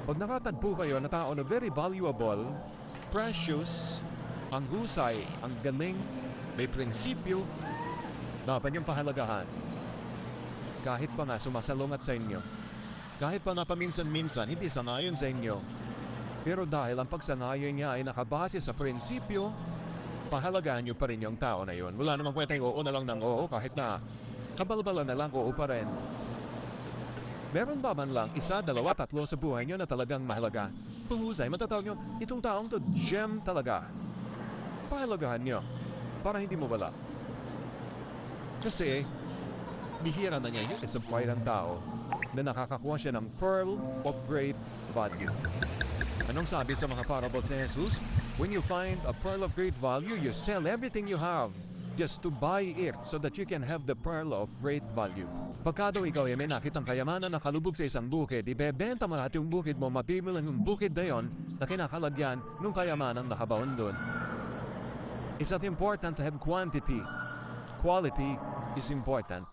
Pag nakatagpo kayo na tao na very valuable, precious, ang husay, ang galing, may prinsipyo, dapat niyong pahalagahan. Kahit pa nga sumasalungat sa inyo. Kahit pa na paminsan-minsan hindi sanayon sa inyo. Pero dahil ang pagsanayon niya ay nakabase sa prinsipyo, pahalagahan niyo pa rin yung tao na yun. Wala namang kwenteng oo na lang ng oo kahit na kabalbalan na lang oo pa rin. Meron ba man lang isa, dalawa, tatlo sa buhay niyo na talagang mahalaga? Pahusay, matatawag niyo, itong taong to gem talaga. Pahalagahan niyo para hindi mo wala. Kasi, bihira na niya yung isa buhay ng tao na nakakakuha siya ng pearl of great value. Anong sabi sa mga parables ni Jesus? When you find a pearl of great value, you sell everything you have just to buy it so that you can have the pearl of great value. Pagka daw ikaw ay may nakitang kayamanan na kalubog sa isang bukid, ibebenta mo lahat yung bukid mo, mabibilang yung bukid na yon na kinakalagyan ng kayamanan nakabaon doon. It's not important to have quantity. Quality is important.